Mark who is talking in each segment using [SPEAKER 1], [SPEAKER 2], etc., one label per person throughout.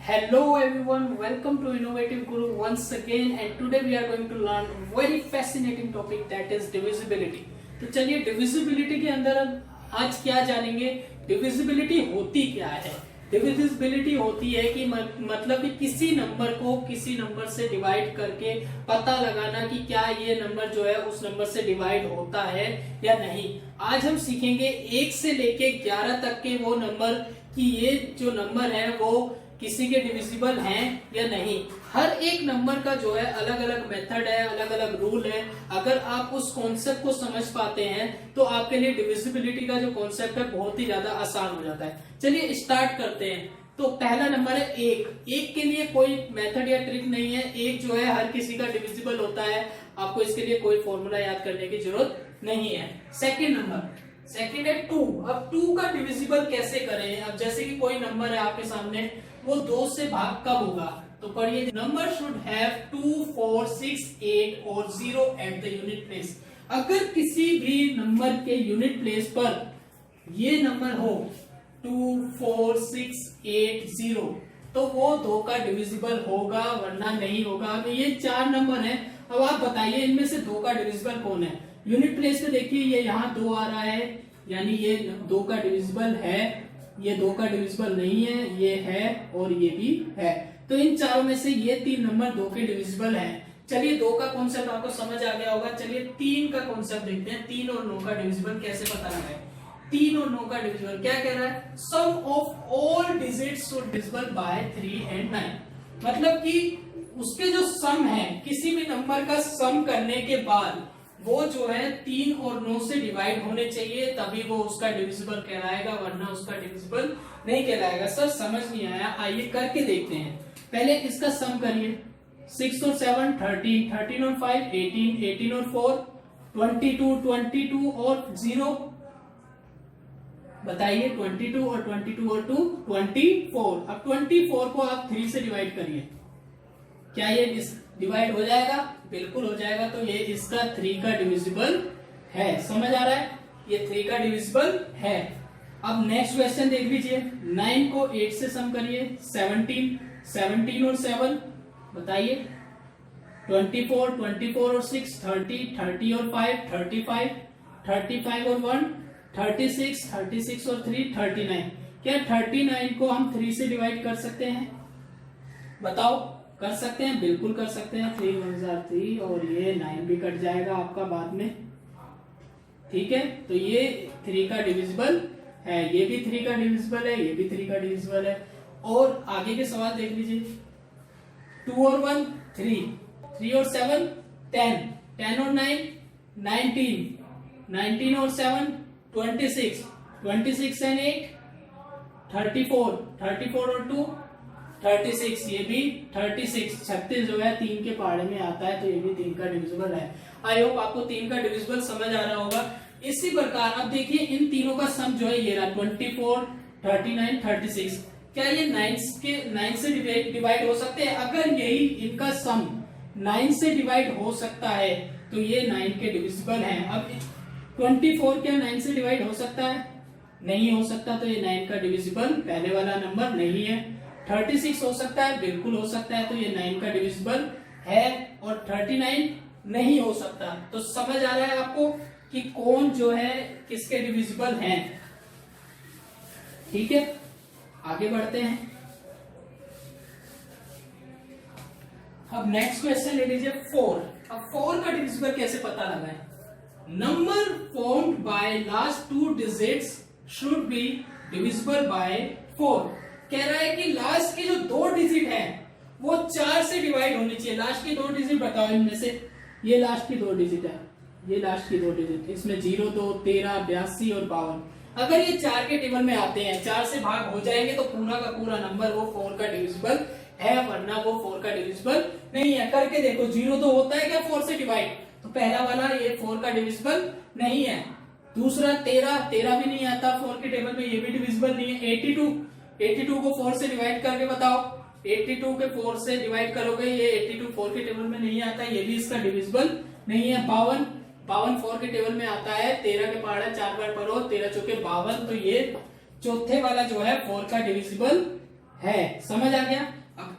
[SPEAKER 1] Hello everyone, welcome to Innovative Guru once again and today we are going to learn a very fascinating topic that is divisibility. तो चलिए divisibility के अंदर आज क्या जानेंगे, divisibility होती क्या है। divisibility होती है कि मतलब कि किसी नंबर को किसी नंबर से डिवाइड करके पता लगाना कि क्या ये नंबर जो है उस नंबर से डिवाइड होता है या नहीं। आज हम सीखेंगे 1 से लेके 11 तक के वो नंबर कि ये जो नंबर है वो किसी के डिविजिबल हैं या नहीं। हर एक नंबर का जो है अलग अलग मेथड है, अलग अलग रूल है। अगर आप उस कॉन्सेप्ट को समझ पाते हैं तो आपके लिए डिविजिबिलिटी का जो कॉन्सेप्ट है बहुत ही ज्यादा आसान हो जाता है। चलिए स्टार्ट करते हैं। तो पहला नंबर है 1। 1 के लिए कोई मेथड या ट्रिक नहीं है। 1 जो है हर किसी का डिविजिबल होता है। आपको इसके लिए कोई फॉर्मूला याद करने की जरूरत नहीं है। सेकंड है 2। अब 2 का डिविजिबल कैसे करें। अब जैसे कि कोई नंबर है आपके सामने, वो 2 से भाग कब होगा, तो पढ़िए नंबर शुड हैव 2, 4, 6, 8 और 0 एट द यूनिट प्लेस। अगर किसी भी नंबर के यूनिट प्लेस पर ये नंबर हो 2, 4, 6, 8, 0 तो वो 2 का डिविजिबल होगा, वरना नहीं होगा। अब ये 4 नंबर हैं। अब आप बताइए इनमें से 2 का डिविजिबल कौन है। यूनिट प्लेस पे देखिए ये यहाँ 2 आ रहा है, यानी ये 2 का डिविजिबल है। ये 2 का डिविजिबल नहीं है, ये है और ये भी है। तो इन चारों में से ये 3 नंबर 2 के डिविजिबल हैं। चलिए 2 का कॉन्सेप्ट आपको समझ आ गया होगा। चलिए 3 का कॉन्सेप्ट देखते हैं। 3 और 9 का डिविजिबल कैसे पता लगाएं। 3 और 9 का डिविजिबल क्या कह रहा है, sum of all digits should divisible by 3 and 9। मतलब कि उसके जो सम है, किसी भी नंबर का सम करने के बाद वो जो है 3 और 9 से डिवाइड होने चाहिए, तभी वो उसका डिविजिबल कहलाएगा, वरना उसका डिविजिबल नहीं कहलाएगा। सर समझ नहीं आया, आइए करके देखते हैं। पहले इसका सम करिए। 6 और 7 13, 13 और 5 18, 18 और 4 22, 22 और 0 बताइए 22 और 22 और 2 24। अब 24 को आप 3 से डिवाइड करिए, क्या ये डिवाइड हो जाएगा? बिल्कुल हो जाएगा। तो ये इसका 3 का डिविजिबल है। समझ आ रहा है, ये 3 का डिविजिबल है। अब नेक्स्ट क्वेश्चन देख लीजिए। 9 को 8 से सम करिए। 17 और 7 बताइए 24, 24 और 6 30, 30 और 5 35, 35 और 1 36, 36 और 3 39। क्या 39 को हम 3 से डिवाइड कर सकते हैं? बताओ, कर सकते हैं? बिल्कुल कर सकते हैं। 3 1 3 और ये 9 भी कट जाएगा आपका बाद में। ठीक है, तो ये 3 का डिविजिबल है, ये भी 3 का डिविजिबल है, ये भी 3 का डिविजिबल है। और आगे के सवाल देख लीजिए। 2 और 1 3, 3 और 7 10, 10 और 9 19, 19 और 7 26, 26 एंड 8 34, 34 और 2 36, ये भी 36। 36 जो है 3 के पहाड़े में आता है, तो ये भी 3 का डिविजिबल है। आई होप आपको 3 का डिविजिबल समझ आ रहा होगा। इसी प्रकार अब देखिए इन तीनों का सम जो है ये रहा 24, 39, 36। क्या ये 9 से डिवाइड हो सकते हैं? अगर यही इनका सम 9 से डिवाइड हो सकता है तो ये 9 के डिविजिबल है। अब 24 क्या 9 से डिवाइड हो सकता है? नहीं हो सकता, तो ये 9 का डिविजिबल पहले वाला नंबर नहीं है। 36 हो सकता है? बिल्कुल हो सकता है, तो ये 9 का डिविजिबल है। और 39 नहीं हो सकता। तो समझ आ रहा है आपको कि कौन जो है किसके डिविजिबल हैं। ठीक है, आगे बढ़ते हैं। अब नेक्स्ट क्वेश्चन ले लीजिए 4। अब 4 का डिविजिबल कैसे पता लगाएं। Number formed by last 2 digits should be divisible by 4। कह रहा है कि लास्ट के जो 2 डिजिट हैं वो 4 से डिवाइड होनी चाहिए। लास्ट की 2 डिजिट बताओ इनमें से। ये लास्ट की 2 डिजिट है, ये लास्ट की 2 डिजिट, इसमें 0 2 13 82 और 52। अगर ये 4 के टेबल में आते हैं, 4 से भाग हो जाएंगे तो पूरा का पूरा नंबर वो 4 का डिविजिबल है, वरना वो 4 का डिविजिबल नहीं है। करके देखो, 0 तो होता है क्या 4 से डिवाइड? तो पहला वाला ये 4 का डिविजिबल नहीं है। दूसरा 13 भी नहीं आता 4 के टेबल में, ये भी डिविजिबल नहीं है। 82 को 4 से डिवाइड करके बताओ। 82 के 4 से डिवाइड करोगे, ये 82 4 के टेबल में नहीं आता, ये भी इसका डिविजिबल नहीं है। 52 4 के टेबल में आता है। 13 के पहाड़ा 4 बार पढ़ो, 13 चौके 52, तो ये चौथे वाला जो है 4 का डिविजिबल है। समझ आ गया?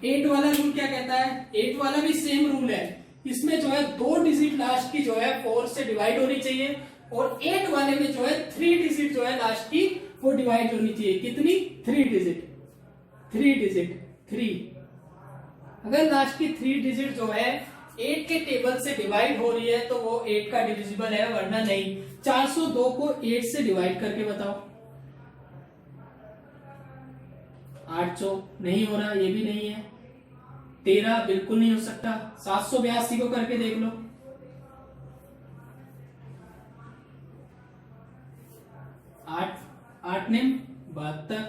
[SPEAKER 1] 8 वाला रूल क्या कहता है, 8 वाला भी सेम रूल है, इसमें जो है 2 डिजिट लास्ट की जो है 4 से डिवाइड होनी चाहिए, और 8 वाले में जो है 3 डिजिट जो है लास्ट की वो डिवाइड होनी चाहिए। कितनी? 3 डिजिट, 3। अगर लास्ट की 3 डिजिट जो है 8 के टेबल से डिवाइड हो रही है तो वो 8 का डिविजिबल है, वरना नहीं। 402 को 8 से डिवाइड करके बताओ। 800 नहीं हो रहा, ये भी नहीं है। 13 बिल्कुल नहीं हो सकता। 782 को करके देख लो। 8 ने 72,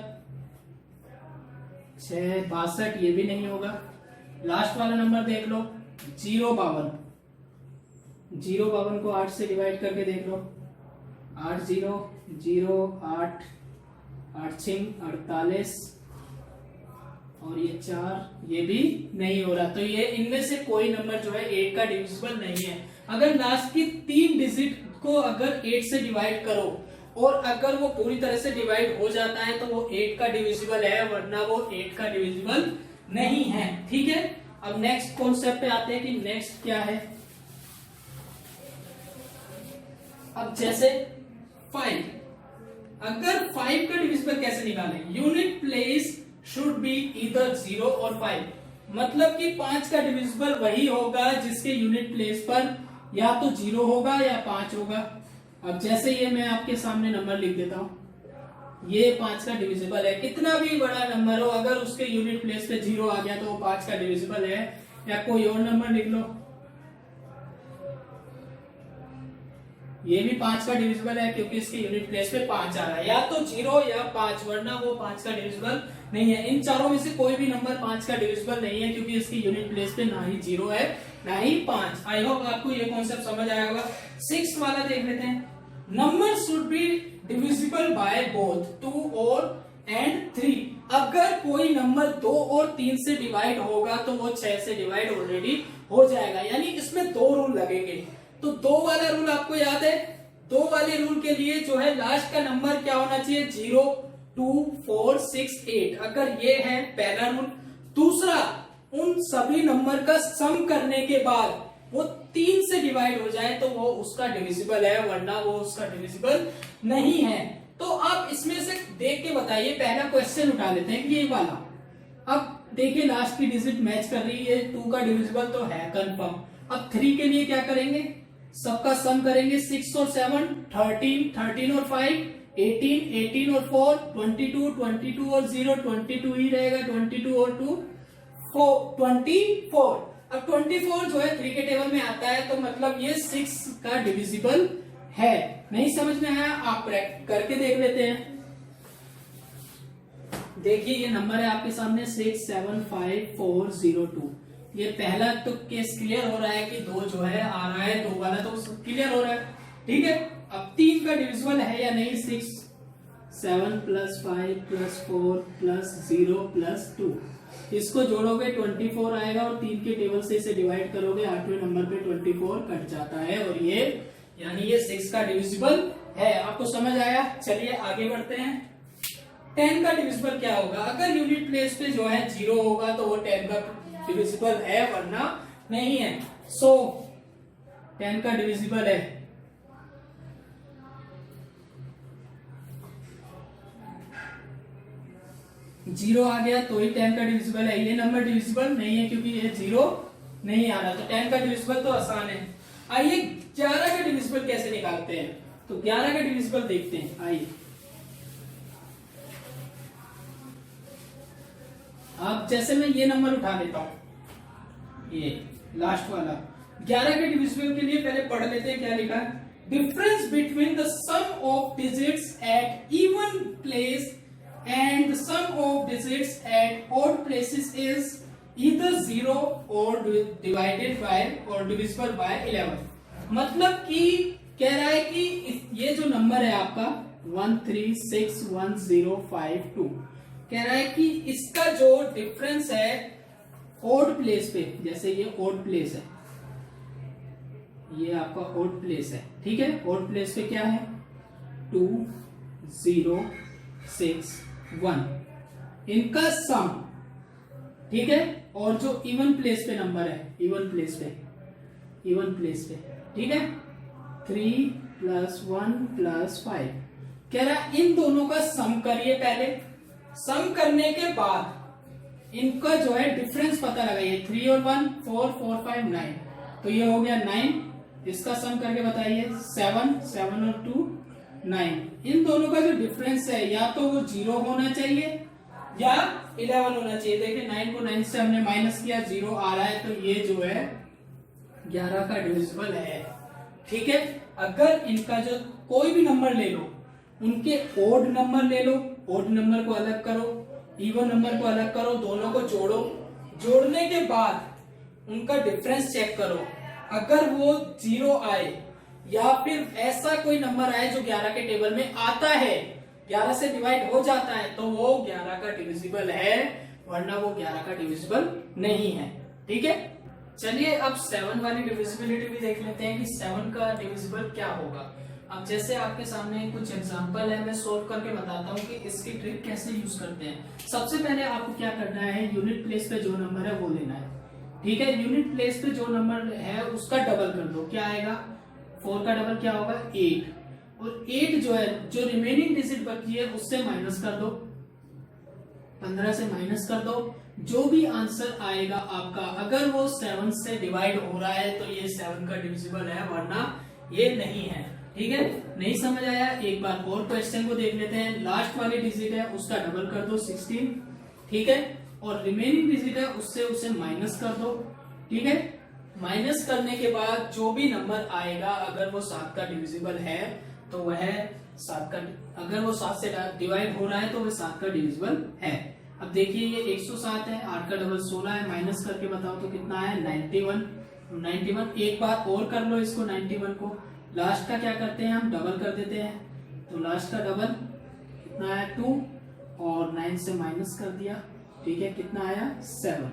[SPEAKER 1] 6 62, ये भी नहीं होगा। लास्ट वाला नंबर देख लो, 052 को 8 से डिवाइड करके देख लो। 8 0 0 8 8 6 48 और ये 4, ये भी नहीं हो रहा। तो ये इनमें से कोई नंबर जो है 8 का डिविजिबल नहीं है। अगर लास्ट की 3 डिजिट को अगर 8 से डिवाइड करो और अगर वो पूरी तरह से डिवाइड हो जाता है तो वो 8 का डिविजिबल है, वरना वो 8 का डिविजिबल नहीं है। ठीक है, अब नेक्स्ट कॉन्सेप्ट पे आते हैं कि नेक्स्ट क्या है। अब जैसे 5, अगर 5 का डिविजिबल कैसे निकालें? Unit place should be either 0 और 5, मतलब कि 5 का डिविजिबल वही होगा जिसके यूनिट प्लेस पर या तो 0 होगा या 5 होगा। अब जैसे ये मैं आपके सामने नंबर लिख देता हूं, ये 5 का डिविजिबल है। कितना भी बड़ा नंबर हो, अगर उसके यूनिट प्लेस पे 0 आ गया तो वो 5 का डिविजिबल है। या कोई और नंबर लिख लो, ये भी 5 का डिविजिबल है क्योंकि इसके यूनिट प्लेस पे 5 आ रहा है। या तो 0 या 5, वरना वो 5 का डिविजिबल नहीं है। इन चारों में से कोई भी नंबर 5 का डिविजिबल नहीं है क्योंकि इसकी यूनिट प्लेस पे ना ही 0 है ना ही 5। आई होप आपको ये कॉन्सेप्ट समझ आया होगा। 6 वाला देख लेते हैं। Number should be divisible by both 2 और एंड 3। अगर कोई नंबर 2 और 3 से डिवाइड होगा तो वो 6 से डिवाइड ऑलरेडी हो जाएगा, यानी इसमें 2 रूल लगेंगे। तो 2 वाला रूल आपको याद है? 2 वाले रूल के लिए जो है लास्ट का नंबर क्या होना चाहिए? 0 2 4 6 8। अगर ये है पहला रूल। दूसरा, उन सभी नंबर का सम करने के बाद वो 3 से डिवाइड हो जाए तो वो उसका डिविजिबल है, वरना वो उसका डिविजिबल नहीं है। तो आप इसमें से देख के बताइए। पहला क्वेश्चन उठा लेते हैं कि ये वाला। अब देखिए लास्ट की डिजिट मैच कर रही है, 2 का डिविजिबल तो है कंफर्म। अब 3 के लिए क्या करेंगे? सबका सम करेंगे। 6 और 7 13, 13 और 5 18, 18 और 4 22, 22 और 0 22 ही रहेगा। 22 और 2 24। अब 24 जो है 3 के टेबल में आता है, तो मतलब ये 6 का डिविजिबल है। नहीं समझ में आया? आप करके देख लेते हैं। देखिए ये नंबर है आपके सामने 6 7 5 4 0 2। ये पहला तो केस क्लियर हो रहा है कि 2 जो है आ रहा है, 2 वाला तो क्लियर हो रहा है। ठीक है, अब 3 का डिविजिबल है या नहीं? 6 7 + 5 + 4 + 0 + 2, इसको जोड़ोगे 24 आएगा और 3 के टेबल से इसे डिवाइड करोगे, 8वें नंबर पे 24 कट जाता है और ये यानी ये 6 का डिविजिबल है। आपको समझ आया? चलिए आगे बढ़ते हैं। 10 का डिविजिबल क्या होगा? अगर यूनिट प्लेस पे जो है 0 होगा तो वो 10 का डिविजिबल है, वरना नहीं है। सो 10 का डिविजिबल है। जीरो आ गया तो ही 10 का डिविजिबल है। ये नंबर डिविजिबल नहीं है क्योंकि ये 0 नहीं आ रहा, तो 10 का डिविजिबल तो आसान है। आइए 11 का डिविजिबल कैसे निकालते हैं? तो 11 का डिविजिबल देखते हैं। आइए अब जैसे मैं ये नंबर उठा लेता हूं, ये लास्ट वाला 11 के डिविजिबल के लिए पहले पढ़ लेते हैं क्या लिखा है। Difference between the sum of digits at even place and the sum of digits at odd places is either 0 or divided by or divisible by 11। मतलब कि कह रहा है कि ये जो नंबर है आपका 1361052, कह रहा है कि इसका जो डिफरेंस है ओड प्लेस पे, जैसे ये ओड प्लेस है, ये आपका ओड प्लेस है। ठीक है, ओड प्लेस पे क्या है? 2 0 6 1, इनका सम। ठीक है, और जो इवन प्लेस पे नंबर है, इवन प्लेस पे, ठीक है, 3 + 1 + 5 कह रहा है इन दोनों का सम करिए। पहले सम करने के बाद इनका जो है डिफरेंस पता लगाइए। 3 और 1 4 4 5 9, तो ये हो गया 9। इसका सम करके बताइए 7 7 और 2 9। इन दोनों का जो डिफरेंस है या तो वो 0 होना चाहिए या 11 होना चाहिए। देखिए 9 को 9 से हमने माइनस किया, 0 आ रहा है, तो ये जो है 11 का डिविजिबल है। ठीक है, अगर इनका जो कोई भी नंबर ले लो, उनके ओड नंबर ले लो, ओड नंबर को अलग करो, इवन नंबर को अलग करो, दोनों को जोड़ो, जोड़ने के बाद उनका डिफरेंस चेक करो। अगर वो 0 आए या फिर ऐसा कोई नंबर आए जो 11 के टेबल में आता है, 11 से डिवाइड हो जाता है, तो वो 11 का डिविजिबल है, वरना वो 11 का डिविजिबल नहीं है। ठीक है, चलिए अब 7 वाली डिविजिबिलिटी भी देख लेते हैं कि 7 का डिविजिबल क्या होगा। अब जैसे आपके सामने कुछ एग्जांपल है, मैं सोल्व करके बताता हूँ कि इसकी ट्रिक कैसे यूज करते हैं। सबसे पहले आपको क्या करना है, यूनिट प्लेस पे जो नंबर है वो लेना है। ठीक है, यूनिट प्लेस पे जो नंबर है उसका डबल कर दो। क्या आएगा, 4 का डबल क्या होगा 8, और 8 जो है, जो रिमेनिंग डिजिट बची है उससे माइनस कर दो, 15 से माइनस कर दो। जो भी आंसर आएगा आपका, अगर वो 7 से डिवाइड हो रहा है तो ये 7 का डिविजिबल है, वरना ये नहीं है। ठीक है, नहीं समझ आया, एक बार और क्वेश्चन को देख लेते हैं। लास्ट वाली डिजिट है उसका डबल कर दो 16, ठीक है, और रिमेनिंग डिजिट है उससे उसे माइनस कर दो। ठीक है, माइनस करने के बाद जो भी नंबर आएगा, अगर वो 7 का डिविजिबल है तो वह 7 का, अगर वो 7 से डिवाइड हो रहा है तो वह 7 का डिविजिबल है। अब देखिए ये 107 है, 8 का डबल 16 है, माइनस करके बताओ तो कितना है 91। एक बार और कर लो इसको, 91 को लास्ट का क्या करते हैं हम, डबल कर देते हैं, तो लास्ट का डबल कितना है 2, और 9 से माइनस कर दिया। ठीक है, कितना आया 7।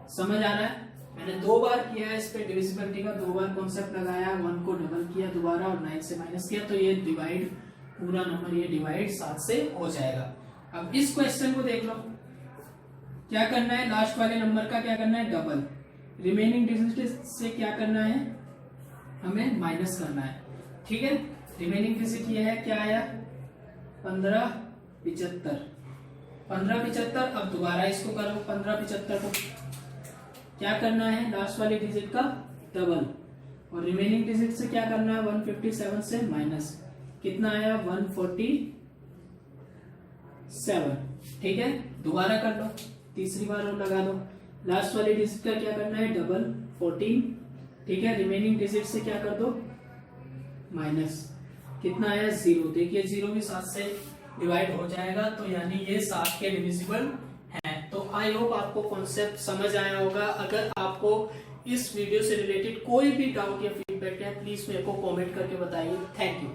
[SPEAKER 1] समझ आ रहा है, मैंने 2 बार किया इस पे डिविजिबिलिटी का, 2 बार कॉन्सेप्ट लगाया, 1 को डबल किया दोबारा और 9 से माइनस किया, तो ये डिवाइड, पूरा नंबर ये डिवाइड 7 से हो जाएगा। अब इस क्वेश्चन को देख लो, क्या करना है, लास्ट वाले नंबर का क्या करना है डबल, रिमेनिंग डिजिट से क्या करना है, हमें माइनस करना है। ठीक है, रिमेनिंग डिजिट ये है, क्या आया 1575। 1575, अब दोबारा इसको करो, 1575 को क्या करना है, लास्ट वाली डिजिट का डबल, और रिमेनिंग डिजिट से क्या करना है 157 से माइनस, कितना आया 147। ठीक है, दोबारा कर लो, तीसरी बार और लगा दो, लास्ट वाली डिजिट का क्या करना है डबल 14। ठीक है, रिमेनिंग डिजिट से क्या कर दो माइनस, कितना आया 0। देखिए 0 भी 7 से डिवाइड हो जाएगा, तो यानी ये 7 के डिविजिबल है। तो आई होप आपको कॉन्सेप्ट समझ आया होगा। अगर आपको इस वीडियो से रिलेटेड कोई भी डाउट या फीडबैक है, प्लीज मेरे को कमेंट करके बताइए। Thank you.